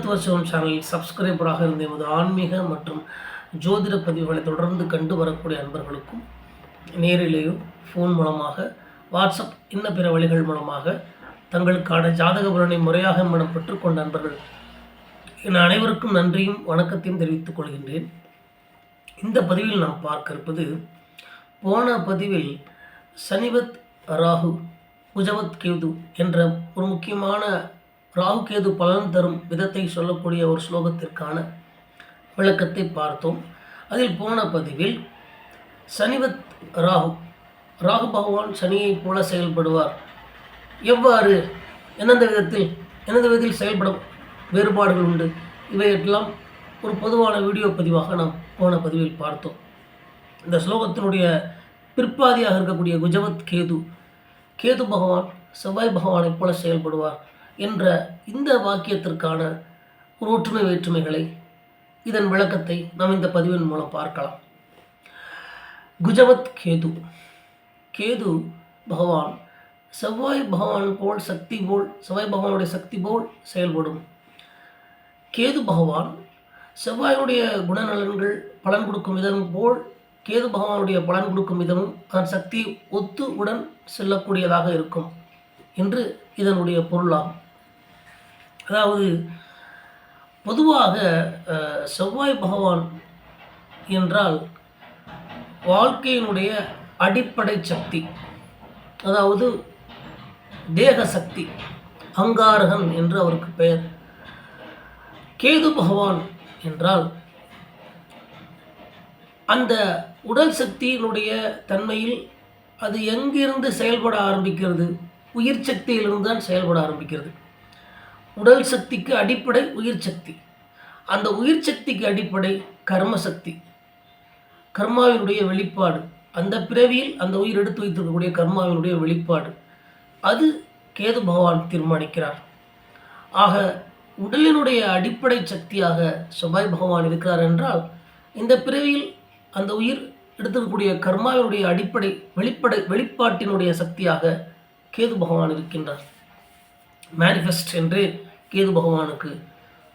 தத்துவசிவம் சேனலில் சப்ஸ்கிரைபராக இருந்த எமது ஆன்மீக மற்றும் ஜோதிட பதிவுகளை தொடர்ந்து கண்டு வரக்கூடிய அன்பர்களுக்கும் நேரிலேயோ ஃபோன் மூலமாக வாட்ஸ்அப் இன்ன பிற வழிகள் மூலமாக தங்களுக்கான ஜாதக பலனை முறையாக மனம் பெற்றுக்கொண்ட அன்பர்கள் என் அனைவருக்கும் நன்றியும் வணக்கத்தையும் தெரிவித்துக் கொள்கின்றேன். இந்த பதிவில் நாம் பார்க்க இருப்பது, போன பதிவில் சனிவத் ராகு குஜவத் கேது என்ற ஒரு முக்கியமான ராகு கேது பலன் தரும் விதத்தை சொல்லக்கூடிய ஒரு ஸ்லோகத்திற்கான விளக்கத்தை பார்த்தோம். அதில் போன பதிவில் சனிவத் ராகு பகவான் சனியைப் போல செயல்படுவார், எவ்வாறு எந்தெந்த விதத்தில் செயல்படும் வேறுபாடுகள் உண்டு, இவையெல்லாம் ஒரு பொதுவான வீடியோ பதிவாக நாம் போன பதிவில் பார்த்தோம். இந்த ஸ்லோகத்தினுடைய பிற்பாதியாக இருக்கக்கூடிய குஜவத் கேது பகவான் செவ்வாய் பகவானைப் போல செயல்படுவார் என்ற இந்த வாக்கியத்திற்கான ஒரு ஒற்றுமை வேற்றுமைகளை, இதன் விளக்கத்தை நாம் இந்த பதிவின் மூலம் பார்க்கலாம். குஜவத் கேது பகவான் செவ்வாய் பகவான் போல் செவ்வாய் பகவானுடைய சக்தி போல் செயல்படும். கேது பகவான் செவ்வாயுடைய குணநலன்கள் பலன் கொடுக்கும் விதம் போல் கேது பகவானுடைய பலன் கொடுக்கும் விதமும் அதன் சக்தி உடன் செல்லக்கூடியதாக இருக்கும் என்று இதனுடைய பொருளாகும். அதாவது பொதுவாக செவ்வாய் பகவான் என்றால் வாழ்க்கையினுடைய அடிப்படை சக்தி, அதாவது தேக சக்தி, அங்காரகன் என்று அவருக்கு பெயர். கேது பகவான் என்றால் அந்த உடல் சக்தியினுடைய தன்மையில் அது எங்கிருந்து செயல்பட ஆரம்பிக்கிறது? உயிர் சக்தியிலிருந்து தான் செயல்பட ஆரம்பிக்கிறது. உடல் சக்திக்கு அடிப்படை உயிர் சக்தி, அந்த உயிர் சக்திக்கு அடிப்படை கர்ம சக்தி, கர்மாவினுடைய வெளிப்பாடு, அந்த பிறவியில் அந்த உயிர் எடுத்து வைத்திருக்கக்கூடிய கர்மாவினுடைய வெளிப்பாடு, அது கேது பகவான் தீர்மானிக்கிறார். ஆக உடலினுடைய அடிப்படை சக்தியாக செவ்வாய் பகவான் இருக்கிறார் என்றால், இந்த பிறவியில் அந்த உயிர் எடுத்திருக்கக்கூடிய கர்மாவினுடைய அடிப்படை வெளிப்பாட்டினுடைய சக்தியாக கேது பகவான் இருக்கின்றார். மேனிஃபெஸ்ட் என்று கேது பகவானுக்கு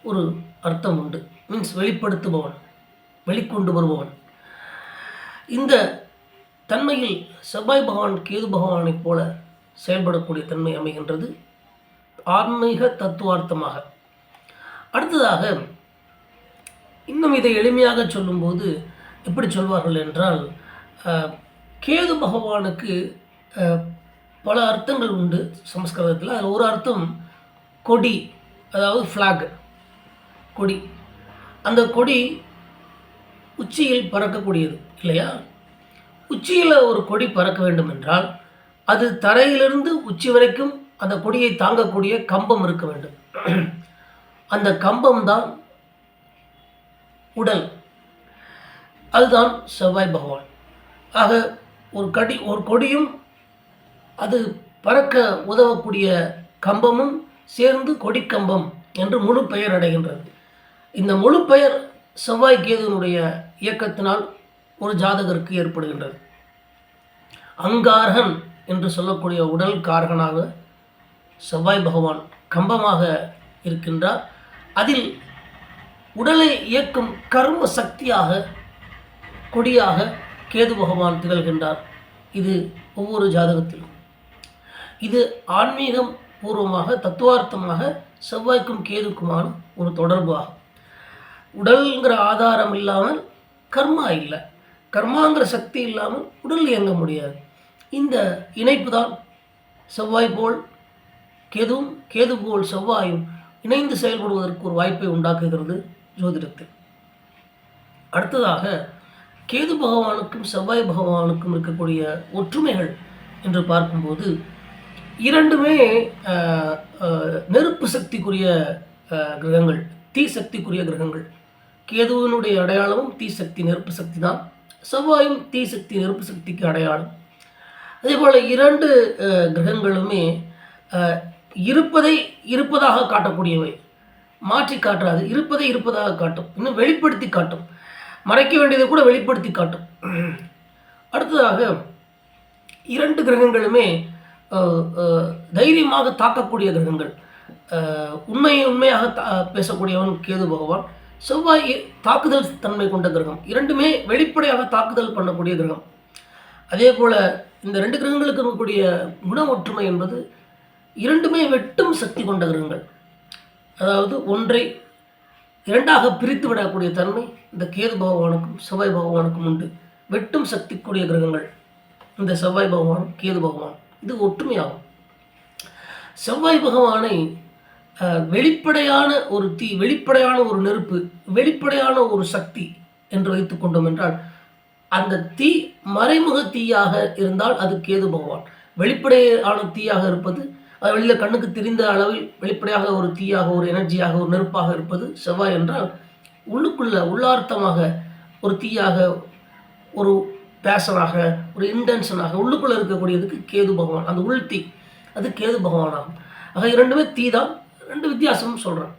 ஒரு அர்த்தம் உண்டு. மீன்ஸ் வெளிப்படுத்துபவன், வெளிக்கொண்டு வருபவன். இந்த தன்மையில் செவ்வாய் பகவான் கேது பகவானைப் போல செயல்படக்கூடிய தன்மை அமைகின்றது ஆன்மீக தத்துவார்த்தமாக. அடுத்ததாக இன்னும் இதை எளிமையாக சொல்லும்போது எப்படி சொல்வார்கள் என்றால், கேது பகவானுக்கு பல அர்த்தங்கள் உண்டு சமஸ்கிருதத்தில். அதில் ஒரு அர்த்தம் கொடி, அதாவது ஃப்ளாக், கொடி. அந்த கொடி உச்சியில் பறக்கக்கூடியது இல்லையா? உச்சியில் ஒரு கொடி பறக்க வேண்டும் என்றால் அது தரையிலிருந்து உச்சி வரைக்கும் அந்த கொடியை தாங்கக்கூடிய கம்பம் இருக்க வேண்டும். அந்த கம்பம்தான் உடல், அதுதான் செவ்வாய் பகவான். ஆக ஒரு கொடியும் அது பறக்க உதவக்கூடிய கம்பமும் சேர்ந்து கொடிக்கம்பம் என்று முழு பெயர் அடைகின்றது. இந்த முழு பெயர் செவ்வாய் கேதுனுடைய இயக்கத்தினால் ஒரு ஜாதகருக்கு ஏற்படுகின்றது. அங்காரகன் என்று சொல்லக்கூடிய உடல் காரகனாக செவ்வாய் பகவான் கம்பமாக இருக்கின்றார். அதில் உடலை இயக்கும் கர்ம சக்தியாக, கொடியாக கேது பகவான் திகழ்கின்றார். இது ஒவ்வொரு ஜாதகத்திலும், இது ஆன்மீகம் பூர்வமாக தத்துவார்த்தமாக செவ்வாய்க்கும் கேதுக்குமான ஒரு தொடர்பு ஆகும். உடல்ங்கிற ஆதாரம் இல்லாமல் கர்மா இல்லை, கர்மாங்கிற சக்தி இல்லாமல் உடல் இயங்க முடியாது. இந்த இணைப்பு தான் செவ்வாய் போல் கேதுவும், கேது போல் செவ்வாயும் இணைந்து செயல்படுவதற்கு ஒரு வாய்ப்பை உண்டாக்குகிறது ஜோதிடத்தில். அடுத்ததாக கேது பகவானுக்கும் செவ்வாய் பகவானுக்கும் இருக்கக்கூடிய ஒற்றுமைகள் என்று பார்க்கும்போது, இரண்டுமே நெருப்பு சக்திக்குரிய கிரகங்கள், தீ சக்திக்குரிய கிரகங்கள். கேதுவினுடைய அடையாளமும் தீ சக்தி, நெருப்பு சக்தி தான். செவ்வாயும் தீ சக்தி, நெருப்பு சக்திக்கு அடையாளம். அதே போல் இரண்டு கிரகங்களுமே இருப்பதாக காட்டக்கூடியவை, மாற்றி காட்டாது. இருப்பதாக காட்டும், இன்னும் வெளிப்படுத்தி காட்டும், மறைக்க வேண்டியதை கூட வெளிப்படுத்தி காட்டும். அடுத்ததாக இரண்டு கிரகங்களுமே தைரியமாக தாக்கக்கூடிய கிரகங்கள். உண்மையாக பேசக்கூடியவன் கேது பகவான். செவ்வாய் தாக்குதல் தன்மை கொண்ட கிரகம். இரண்டுமே வெளிப்படையாக தாக்குதல் பண்ணக்கூடிய கிரகம். அதே போல் இந்த 2 கிரகங்களுக்கு இருக்கக்கூடிய குண ஒற்றுமை என்பது இரண்டுமே வெட்டும் சக்தி கொண்ட கிரகங்கள். அதாவது ஒன்றை 2ஆக பிரித்து விடக்கூடிய தன்மை இந்த கேது பகவானுக்கும் செவ்வாய் பகவானுக்கும் உண்டு. வெட்டும் சக்தி கூடிய கிரகங்கள் இந்த செவ்வாய் பகவான் கேது பகவான். இது ஒற்றுமையாகும். செவ்வாய் பகவானை வெளிப்படையான ஒரு தீ, வெளிப்படையான ஒரு நெருப்பு, வெளிப்படையான ஒரு சக்தி என்று வைத்துக் கொண்டோம் என்றால், அந்த தீ மறைமுக தீயாக இருந்தால் அது கேது பகவான். வெளிப்படையான தீயாக இருப்பது, அது வெளியில் கண்ணுக்கு தெரிந்த அளவில் வெளிப்படையாக ஒரு தீயாக, ஒரு எனர்ஜியாக, ஒரு நெருப்பாக இருப்பது செவ்வாய் என்றால், உள்ளார்த்தமாக ஒரு தீயாக, ஒரு பேஷனாக, ஒரு இன்டென்ஷனாக உள்ளுக்குள்ளே இருக்கக்கூடியதுக்கு கேது பகவான். அந்த உள் தீ அது கேது பகவான் ஆகும். ஆக இரண்டுமே தீ தான். 2 வித்தியாசமும் சொல்கிறேன்.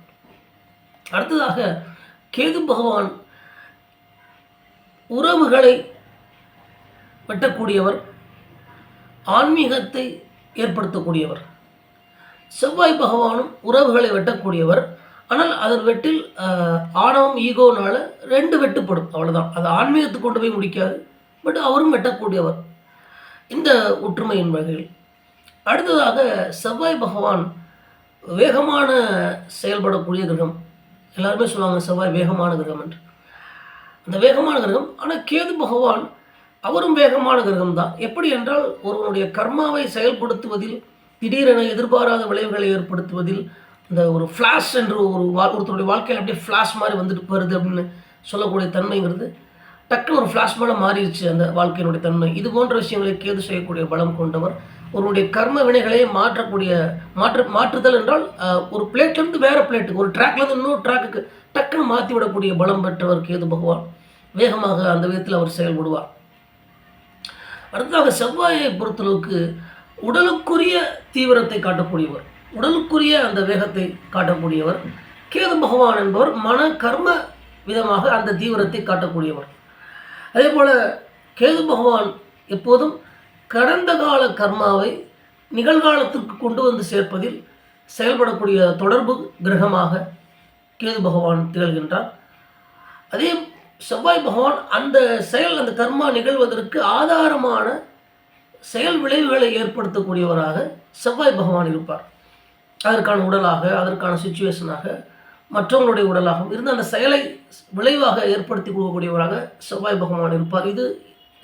அடுத்ததாக கேது பகவான் உறவுகளை வெட்டக்கூடியவர், ஆன்மீகத்தை ஏற்படுத்தக்கூடியவர். செவ்வாய் பகவானும் உறவுகளை வெட்டக்கூடியவர். ஆனால் அதன் வெட்டில் ஆணவம், ஈகோனால 2 வெட்டுப்படும், அவ்வளோதான். அது ஆன்மீகத்துக்கு கொண்டு போய் முடிக்காது. பட் அவரும் வெட்டக்கூடியவர் இந்த ஒற்றுமையின் வகையில். அடுத்ததாக செவ்வாய் பகவான் வேகமான செயல்படக்கூடிய கிரகம். எல்லாருமே சொல்லுவாங்க செவ்வாய் வேகமான கிரகம் என்று. அந்த வேகமான கிரகம். ஆனால் கேது பகவான் அவரும் வேகமான கிரகம் தான். எப்படி என்றால், ஒருவனுடைய கர்மாவை செயல்படுத்துவதில், திடீரென எதிர்பாராத விளைவுகளை ஏற்படுத்துவதில், இந்த ஒரு ஃப்ளாஷ் என்று ஒருத்தருடைய வாழ்க்கையில் அப்படியே ஃப்ளாஷ் மாதிரி வந்துட்டு வருது அப்படின்னு சொல்லக்கூடிய தன்மைங்கிறது டக்குன்னு ஒரு ஃப்ளாஷ் மேலே மாறிடுச்சு அந்த வாழ்க்கையினுடைய தன்மை. இது போன்ற விஷயங்களை கேது செய்யக்கூடிய பலம் கொண்டவர். ஒருவருடைய கர்ம வினைகளை மாற்றுதல் என்றால், ஒரு பிளேட்லேருந்து வேறு பிளேட்டுக்கு, ஒரு ட்ராக்லேருந்து இன்னொரு ட்ராக்குக்கு டக்குன்னு மாற்றி விடக்கூடிய பலம் பெற்றவர் கேது பகவான். வேகமாக அந்த விதத்தில் அவர் செயல்படுவார். அடுத்ததாக செவ்வாயை பொறுத்தளவுக்கு உடலுக்குரிய தீவிரத்தை காட்டக்கூடியவர், உடலுக்குரிய அந்த வேகத்தை காட்டக்கூடியவர். கேது பகவான் என்பவர் மன கர்ம விதமாக அந்த தீவிரத்தை காட்டக்கூடியவர். அதே போல் கேது பகவான் எப்போதும் கடந்த கால கர்மாவை நிகழ்காலத்திற்கு கொண்டு வந்து சேர்ப்பதில் செயல்படக்கூடிய தொடர்பு கிரகமாக கேது பகவான் திகழ்கின்றார். அதே செவ்வாய் பகவான் அந்த கர்மா நிகழ்வதற்கு ஆதாரமான செயல் விளைவுகளை ஏற்படுத்தக்கூடியவராக செவ்வாய் பகவான் இருப்பார். அதற்கான உடலாக, அதற்கான சுச்சுவேஷனாக, மற்றவங்களுடைய உடலாகவும் இருந்து அந்த செயலை விளைவாக ஏற்படுத்தி கொடுக்கக்கூடியவராக செவ்வாய் பகவான் இருப்பார். இது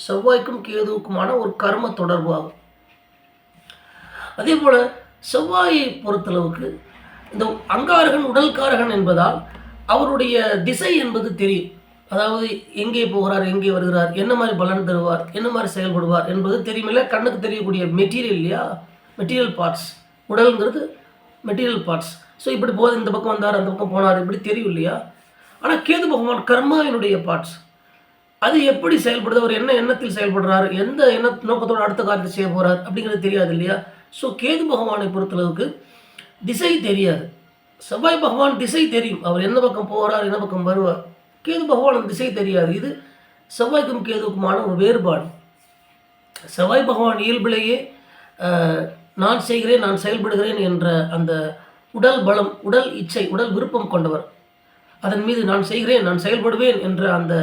செவ்வாய்க்கும் கேதுவுக்குமான ஒரு கர்ம தொடர்பு ஆகும். அதே போல் செவ்வாயை பொறுத்தளவுக்கு இந்த அங்காரகன் உடல்காரகன் என்பதால் அவருடைய திசை என்பது தெரியும். அதாவது எங்கே போகிறார், எங்கே வருகிறார், என்ன மாதிரி பலன் தருவார், என்ன மாதிரி செயல்படுவார் என்பது தெரியுமில்ல. கண்ணுக்கு தெரியக்கூடிய மெட்டீரியல் இல்லையா, மெட்டீரியல் பார்ட்ஸ். உடல்ங்கிறது மெட்டீரியல் பார்ட்ஸ். ஸோ இப்படி போது, இந்த பக்கம் வந்தார், அந்த பக்கம் போனார், இப்படி தெரியும் இல்லையா. ஆனால் கேது பகவான் கர்மாவினுடைய பார்ட்ஸ். அது எப்படி செயல்படுது, அவர் என்ன எண்ணத்தில் செயல்படுறார், எந்த நோக்கத்தோடு அடுத்த காரியத்தை செய்ய போகிறார் அப்படிங்கிறது தெரியாது இல்லையா. ஸோ கேது பகவானை பொறுத்தளவுக்கு திசை தெரியாது. செவ்வாய் பகவான் திசை தெரியும், அவர் என்ன பக்கம் போகிறார், என்ன பக்கம் வருவார். கேது பகவான் திசை தெரியாது. இது செவ்வாய்க்கும் கேதுவுக்குமான ஒரு வேறுபாடு. செவ்வாய் பகவான் இயல்பிலேயே நான் செய்கிறேன், நான் செயல்படுகிறேன் என்ற அந்த உடல் பலம், உடல் இச்சை, உடல் விருப்பம் கொண்டவர். அதன் மீது நான் செய்கிறேன், நான் செயல்படுவேன் என்ற அந்த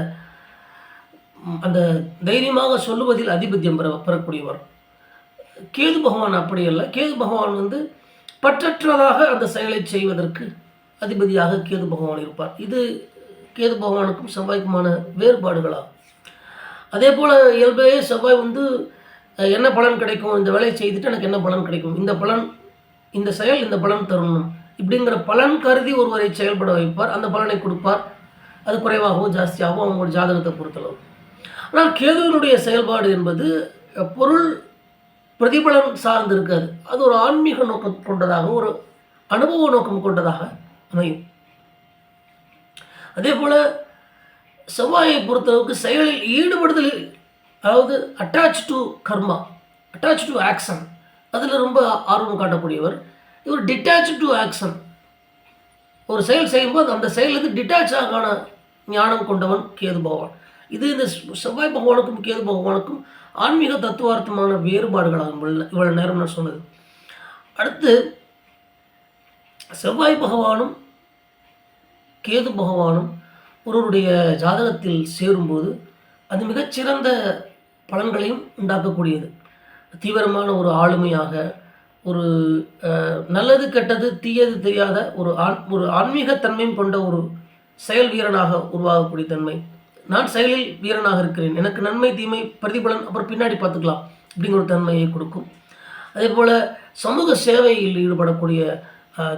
அந்த தைரியமாக சொல்லுவதில் அதிபத்தியம் பெறக்கூடியவர். கேது பகவான் அப்படி அல்ல. கேது பகவான் பற்றற்றதாக அந்த செயலை செய்வதற்கு அதிபதியாக கேது பகவான் இருப்பார். இது கேது பகவானுக்கும் செவ்வாய்க்குமான வேறுபாடுகளாகும். அதே போல் இயல்பே செவ்வாய் என்ன பலன் கிடைக்கும், இந்த வேலையை செய்துட்டு எனக்கு என்ன பலன் கிடைக்கும், இந்த பலன், இந்த செயல் இந்த பலன் தரணும் இப்படிங்கிற பலன் கருதி ஒருவரை செயல்பட வைப்பார். அந்த பலனை கொடுப்பார். அது குறைவாகவோ ஜாஸ்தியாகவோ அவங்களோட ஜாதகத்தை பொறுத்தளவு. ஆனால் கேதுவினுடைய செயல்பாடு என்பது பொருள் பிரதிபலன் சார்ந்து இருக்காது. அது ஒரு ஆன்மீக நோக்கம் கொண்டதாக, ஒரு அனுபவ நோக்கம் கொண்டதாக அமையும். அதே போல் செவ்வாயை பொறுத்தளவுக்கு செயலில் ஈடுபடுதல், அதாவது attach to karma, attach to action, அதில் ரொம்ப ஆர்வம் காட்டக்கூடியவர். இவர் டிட்டாச் டு ஆக்ஷன், ஒரு செயல் செய்யும்போது அந்த செயலுக்கு டிட்டாச் ஆகான ஞானம் கொண்டவன் கேது பகவான். இது இந்த செவ்வாய் பகவானுக்கும் கேது பகவானுக்கும் ஆன்மீக தத்துவார்த்தமான வேறுபாடுகளாகும். இவ்வளோ நேரம் நான் சொன்னது. அடுத்து செவ்வாய் பகவானும் கேது பகவானும் ஒருவருடைய ஜாதகத்தில் சேரும்போது அது மிகச்சிறந்த பலன்களையும் உண்டாக்கக்கூடியது. தீவிரமான ஒரு ஆளுமையாக, ஒரு நல்லது கெட்டது தீயது தெரியாத ஒரு ஆன்மீகத்தன்மையும் கொண்ட ஒரு செயல் வீரனாக உருவாகக்கூடிய தன்மை. நான் செயலில் வீரனாக இருக்கிறேன், எனக்கு நன்மை தீமை பிரதிபலன் அப்புறம் பின்னாடி பார்த்துக்கலாம் அப்படிங்கிற ஒரு தன்மையை கொடுக்கும். அதே போல் சமூக சேவையில் ஈடுபடக்கூடிய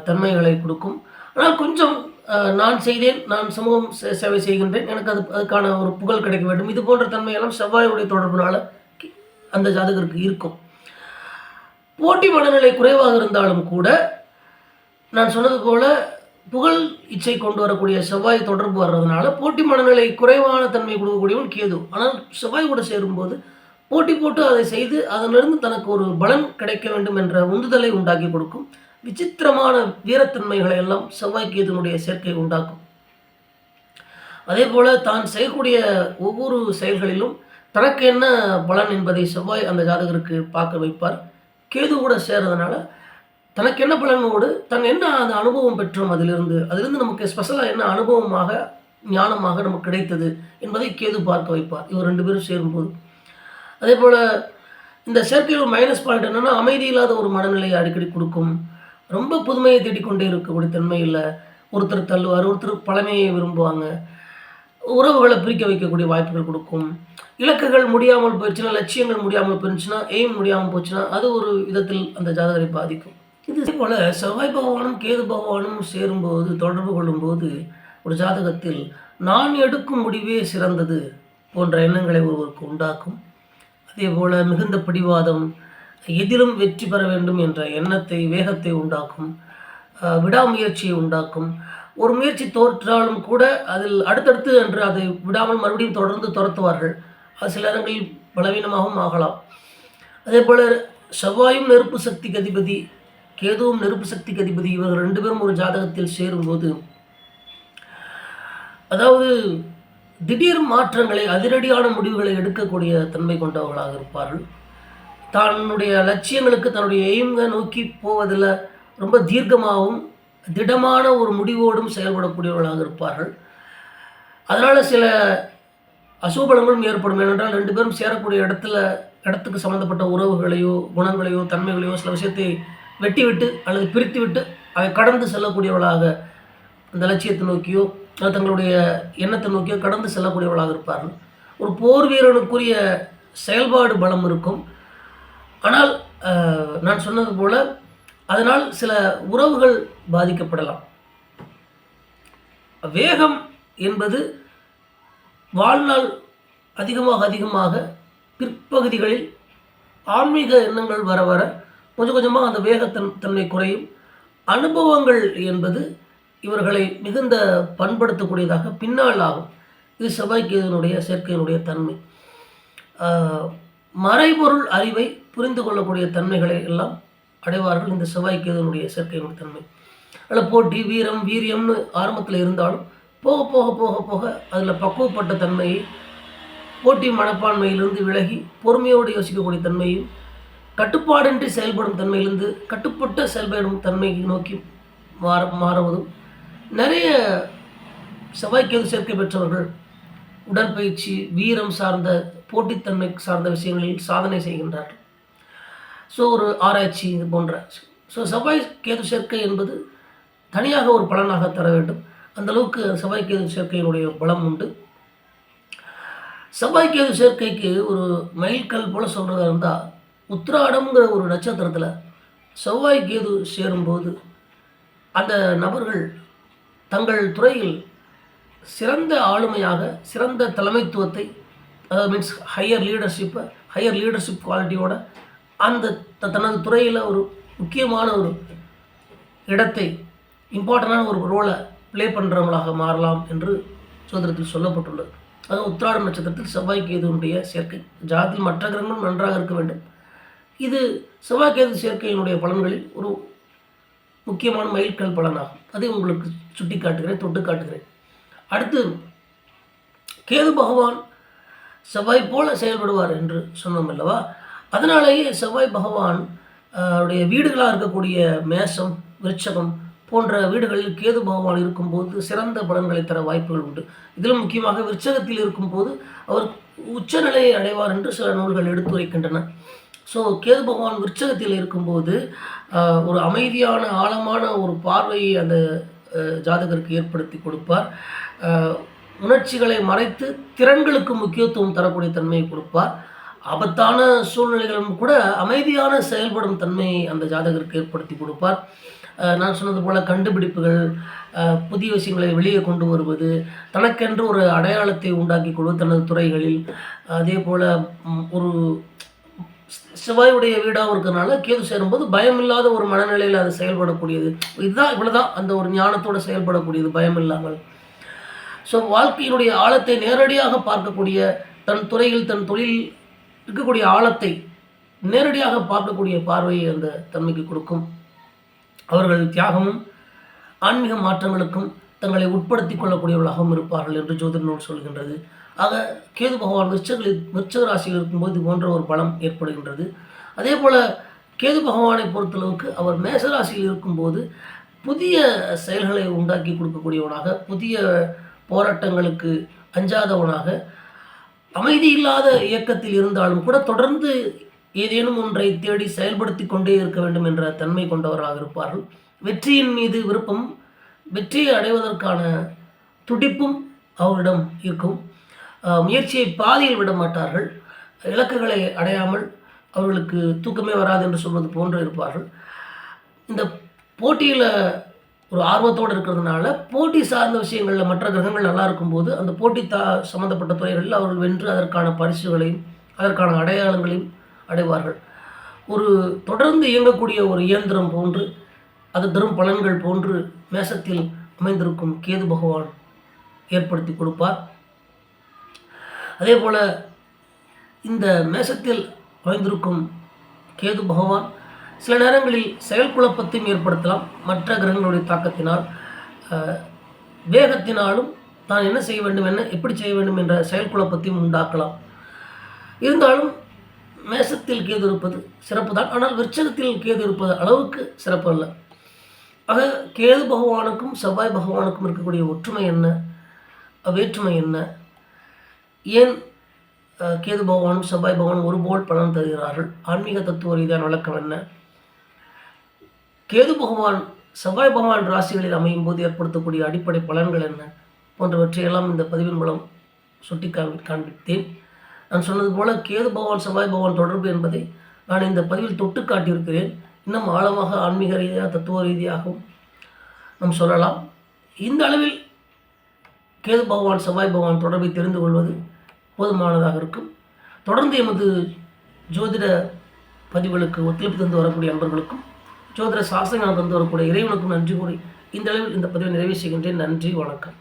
தன்மைகளை கொடுக்கும். ஆனால் கொஞ்சம் நான் செய்தேன், நான் சமூகம் சேவை செய்கின்றேன், எனக்கு அதுக்கான ஒரு புகழ் கிடைக்க வேண்டும், இது போன்ற தன்மையெல்லாம் செவ்வாயுடைய தொடர்புனால அந்த ஜாதகருக்கு இருக்கும். போட்டி மனநிலை குறைவாக இருந்தாலும் கூட நான் சொன்னது போல புகழ் இச்சை கொண்டு வரக்கூடிய செவ்வாய் தொடர்பு வர்றதுனால போட்டி மனநிலை குறைவான தன்மை கொடுக்கக்கூடியவன் கேது. ஆனால் செவ்வாய் கூட சேரும்போது போட்டி போட்டு அதை செய்து அதனிருந்து தனக்கு ஒரு பலன் கிடைக்க வேண்டும் என்ற உந்துதலை உண்டாக்கி கொடுக்கும். விசித்திரமான வீரத்தன்மைகளை எல்லாம் செவ்வாய் கேதுனுடைய சேர்க்கை உண்டாக்கும். அதே போல தான் செய்யக்கூடிய ஒவ்வொரு செயல்களிலும் தனக்கு என்ன பலன் என்பதை செவ்வாய் அந்த ஜாதகருக்கு பார்க்க வைப்பார். கேது கூட சேர்றதுனால தனக்கு என்ன பலனோடு தன் என்ன அந்த அனுபவம் பெற்றோம், அதிலிருந்து நமக்கு ஸ்பெஷலாக என்ன அனுபவமாக ஞானமாக நமக்கு கிடைத்தது என்பதை கேது பார்க்க வைப்பார் இவர் 2 பேரும் சேரும்போது. அதே போல் இந்த சேர்க்கையில் ஒரு மைனஸ் பாயிண்ட் என்னென்னா, அமைதி இல்லாத ஒரு மனநிலையை அடிக்கடி கொடுக்கும். ரொம்ப புதுமையை தேடிக்கொண்டே இருக்கக்கூடிய தன்மை இல்லை. ஒருத்தர் தள்ளுவார், ஒருத்தர் பழமையை விரும்புவாங்க. உறவுகளை பிரிக்க வைக்கக்கூடிய வாய்ப்புகள் கொடுக்கும். இலக்குகள் முடியாமல் போயிடுச்சுன்னா, லட்சியங்கள் முடியாமல் போயிடுச்சுன்னா, எய்ம் முடியாமல் போச்சுன்னா அது ஒரு விதத்தில் அந்த ஜாதகரை பாதிக்கும். இதே போல் செவ்வாய் பகவானும் கேது பகவானும் சேரும்போது, தொடர்பு கொள்ளும்போது ஒரு ஜாதகத்தில் நான் எடுக்கும் முடிவே சிறந்தது போன்ற எண்ணங்களை ஒருவருக்கு உண்டாக்கும். அதே போல் மிகுந்த பிடிவாதம், எதிலும் வெற்றி பெற வேண்டும் என்ற எண்ணத்தை, வேகத்தை உண்டாக்கும். விடாமுயற்சியை உண்டாக்கும். ஒரு முயற்சி தோற்றாலும் கூட அதில் அடுத்தடுத்து என்று அதை விடாமல் மறுபடியும் தொடர்ந்து துரத்துவார்கள். அது சில நேரங்களில் பலவீனமாகவும் ஆகலாம். அதே போல் செவ்வாயும் நெருப்பு சக்திக்கு அதிபதி, கேதுவும் நெருப்பு சக்திக்கு அதிபதி. இவர்கள் 2 பேரும் ஒரு ஜாதகத்தில் சேரும்போது அதாவது திடீர் மாற்றங்களை, அதிரடியான முடிவுகளை எடுக்கக்கூடிய தன்மை கொண்டவர்களாக இருப்பார்கள். தன்னுடைய லட்சியங்களுக்கு, தன்னுடைய எய்மை நோக்கி போவதில் ரொம்ப தீர்க்கமாகவும் திடமான ஒரு முடிவோடும் செயல்படக்கூடியவர்களாக இருப்பார்கள். அதனால் சில அசுபலங்களும் ஏற்படும். ஏனென்றால் 2 பேரும் சேரக்கூடிய இடத்துக்கு சம்மந்தப்பட்ட உறவுகளையோ, குணங்களையோ, தன்மைகளையோ சில விஷயத்தை வெட்டி விட்டு அல்லது பிரித்து விட்டு அதை கடந்து செல்லக்கூடியவர்களாக, அந்த லட்சியத்தை நோக்கியோ தங்களுடைய எண்ணத்தை நோக்கியோ கடந்து செல்லக்கூடியவர்களாக இருப்பார்கள். ஒரு போர் வீரனுக்குரிய செயல்பாடு பலம் இருக்கும். ஆனால் நான் சொன்னது போல் அதனால் சில உறவுகள் பாதிக்கப்படலாம். வேகம் என்பது வாழ்நாள் அதிகமாக பிற்பகுதிகளில் ஆன்மீக எண்ணங்கள் வர வர கொஞ்சம் கொஞ்சமாக அந்த வேகத்தன்மை குறையும். அனுபவங்கள் என்பது இவர்களை மிகுந்த பண்படுத்தக்கூடியதாக பின்னால் ஆகும். இது செவ்வாய் கேதுனுடைய சேர்க்கையினுடைய தன்மை. மறைபொருள் அறிவை புரிந்து கொள்ளக்கூடிய தன்மைகளை எல்லாம் அடைவார்கள் இந்த செவ்வாய் கேதுனுடைய சேர்க்கையினுடைய தன்மை. அதில் போட்டி, வீரம், வீரியம்னு ஆரம்பத்தில் இருந்தாலும் போக போக போக போக அதில் பக்குவப்பட்ட தன்மையை, போட்டி மனப்பான்மையிலிருந்து விலகி பொறுமையோடு யோசிக்கக்கூடிய தன்மையும், கட்டுப்பாடின்றி செயல்படும் தன்மையிலிருந்து கட்டுப்பட்ட செயல்படும் தன்மையை நோக்கி மாறுவதும். நிறைய செவ்வாய்க்கேது சேர்க்கை பெற்றவர்கள் உடற்பயிற்சி, வீரம் சார்ந்த, போட்டித்தன்மை சார்ந்த விஷயங்களில் சாதனை செய்கின்றார்கள். ஸோ ஒரு ஆராய்ச்சி இது போன்ற. ஸோ செவ்வாய்க்கேது சேர்க்கை என்பது தனியாக ஒரு பலனாக தர வேண்டும். அந்தளவுக்கு செவ்வாய்க்கேது சேர்க்கையினுடைய பலம் உண்டு. செவ்வாய்க்கேது சேர்க்கைக்கு ஒரு மைல்கல் போல் சொல்கிறதா இருந்தால், உத்திராடம்ங்கிற ஒரு நட்சத்திரத்தில் செவ்வாய்க்கேது சேரும்போது அந்த நபர்கள் தங்கள் துறையில் சிறந்த ஆளுமையாக, சிறந்த தலைமைத்துவத்தை, அதாவது மீன்ஸ் ஹையர் லீடர்ஷிப் குவாலிட்டியோட அந்த தனது துறையில் ஒரு முக்கியமான ஒரு இடத்தை, இம்பார்ட்டண்டான ஒரு ரோலை ப்ளே பண்ணுறவங்களாக மாறலாம் என்று சோதனத்தில் சொல்லப்பட்டுள்ளது. அதுவும் உத்திராடம் நட்சத்திரத்தில் செவ்வாய்க்கேதுனுடைய சேர்க்கை. ஜாதத்தில் மற்ற கிரகங்களும் நன்றாக இருக்க வேண்டும். இது செவ்வாய்க்கேது சேர்க்கையினுடைய பலன்களில் ஒரு முக்கியமான மைல்கல் பலனாகும். அதை உங்களுக்கு சுட்டி காட்டுகிறேன், தொட்டு காட்டுகிறேன். அடுத்து கேது பகவான் செவ்வாய் போல செயல்படுவார் என்று சொன்னோம் அல்லவா? அதனாலேயே செவ்வாய் பகவான் உடைய வீடுகளாக இருக்கக்கூடிய மேஷம், விருட்சகம், போன்ற வீடுகளில் கேது பகவான் இருக்கும்போது சிறந்த பலன்களை தர வாய்ப்புகள் உண்டு. இதிலும் முக்கியமாக விருச்சகத்தில் இருக்கும்போது அவர் உச்சநிலையை அடைவார் என்று சில நூல்கள் எடுத்துரைக்கின்றன. ஸோ கேது பகவான் விருச்சகத்தில் இருக்கும்போது ஒரு அமைதியான ஆழமான ஒரு பார்வையை அந்த ஜாதகருக்கு ஏற்படுத்தி கொடுப்பார். உணர்ச்சிகளை மறைத்து திறன்களுக்கு முக்கியத்துவம் தரக்கூடிய தன்மையை கொடுப்பார். ஆபத்தான சூழ்நிலைகளும் கூட அமைதியான செயல்படும் தன்மையை அந்த ஜாதகருக்கு ஏற்படுத்தி கொடுப்பார். நான் சொன்னது போல் கண்டுபிடிப்புகள், புதிய விஷயங்களை வெளியே கொண்டு வருவது, தனக்கென்று ஒரு அடையாளத்தை உண்டாக்கி கொள்வது தனது துறைகளில். அதே போல் ஒரு செவ்வாயுடைய வீடாகவும் இருக்கிறதுனால கேது சேரும்போது பயமில்லாத ஒரு மனநிலையில் அது செயல்படக்கூடியது. இதுதான் இவ்வளோதான் அந்த ஒரு ஞானத்தோடு செயல்படக்கூடியது, பயம் இல்லாமல். ஸோ வாழ்க்கையினுடைய ஆழத்தை நேரடியாக பார்க்கக்கூடிய, தன் துறையில் தன் தொழில் இருக்கக்கூடிய ஆழத்தை நேரடியாக பார்க்கக்கூடிய பார்வையை அந்த தன்மைக்கு கொடுக்கும். அவர்கள் தியாகமும் ஆன்மீக மாற்றங்களுக்கும் தங்களை உட்படுத்தி கொள்ளக்கூடியவர்களாகவும் இருப்பார்கள் என்று ஜோதிட நூல் சொல்கின்றது. ஆக கேது பகவான் விருச்சிக ராசியில் இருக்கும்போது இது போன்ற ஒரு பலம் ஏற்படுகின்றது. அதே போல் கேது பகவானை பொறுத்தளவுக்கு அவர் மேசராசியில் இருக்கும்போது புதிய செயல்களை உண்டாக்கி கொடுக்கக்கூடியவனாக, புதிய போராட்டங்களுக்கு அஞ்சாதவனாக, அமைதி இல்லாத இயக்கத்தில் இருந்தாலும் கூட தொடர்ந்து ஏதேனும் ஒன்றை தேடி செயல்படுத்தி கொண்டே இருக்க வேண்டும் என்ற தன்மை கொண்டவராக இருப்பார்கள். வெற்றியின் மீது விருப்பம், வெற்றியை அடைவதற்கான துடிப்பும் அவரிடம் இருக்கும். முயற்சியை பாதியில் விட மாட்டார்கள். இலக்குகளை அடையாமல் அவர்களுக்கு தூக்கமே வராது என்று சொல்வது போன்று இருப்பார்கள். இந்த போட்டியில் ஒரு ஆர்வத்தோடு இருக்கிறதுனால போட்டி சார்ந்த விஷயங்களில் மற்ற கிரகங்கள் நல்லா இருக்கும்போது அந்த போட்டி சம்மந்தப்பட்ட துறைகளில் அவர்கள் வென்று அதற்கான பரிசுகளையும் அதற்கான அடையாளங்களையும் அடைவார்கள். ஒரு தொடர்ந்து இயங்கக்கூடிய ஒரு இயந்திரம் போன்று, அது தரும் பலன்கள் போன்று மேசத்தில் அமைந்திருக்கும் கேது பகவான் ஏற்படுத்தி கொடுப்பார். அதே போல் இந்த மேசத்தில் அமைந்திருக்கும் கேது பகவான் சில நேரங்களில் செயல் குழப்பத்தையும் ஏற்படுத்தலாம். மற்ற கிரகங்களுடைய தாக்கத்தினால், வேகத்தினாலும் தான் என்ன செய்ய வேண்டும், எப்படி செய்ய வேண்டும் என்ற செயல் குழப்பத்தையும் உண்டாக்கலாம். இருந்தாலும் மேசத்தில் கேது இருப்பது சிறப்பு தான். ஆனால் விருச்சகத்தில் கேது இருப்பது அளவுக்கு சிறப்பு அல்ல. ஆக கேது பகவானுக்கும் செவ்வாய் பகவானுக்கும் இருக்கக்கூடிய ஒற்றுமை என்ன, வேற்றுமை என்ன, ஏன் கேது பகவானும் செவ்வாய் பகவானும் ஒருபோல் பலன் தருகிறார்கள், ஆன்மீக தத்துவ ரீதியான விளக்கம் என்ன, கேது பகவான் செவ்வாய் பகவான் ராசிகளில் அமையும் போது ஏற்படுத்தக்கூடிய அடிப்படை பலன்கள் என்ன போன்றவற்றையெல்லாம் இந்த பதிவின் மூலம் சுட்டி காண்பித்தேன். நான் சொன்னது போல கேது பகவான் செவ்வாய் பகவான் தொடர்பு என்பதை நான் இந்த பதிவில் தொட்டு காட்டியிருக்கிறேன். இன்னும் ஆழமாக ஆன்மீக ரீதியாக தத்துவ ரீதியாகவும் நாம் சொல்லலாம். இந்த அளவில் கேது பகவான் செவ்வாய் பகவான் தொடர்பை தெரிந்து கொள்வது போதுமானதாக இருக்கும். தொடர்ந்து எமது ஜோதிட பதிவுகளுக்கு ஒத்துழைப்பு தந்து வரக்கூடிய அன்பர்களுக்கும் ஜோதிட சாஸ்திரங்கள் தந்து வரக்கூடிய இறைவனுக்கும் நன்றி கூறி இந்த அளவில் இந்த பதிவை நிறைவு செய்கின்றேன். நன்றி, வணக்கம்.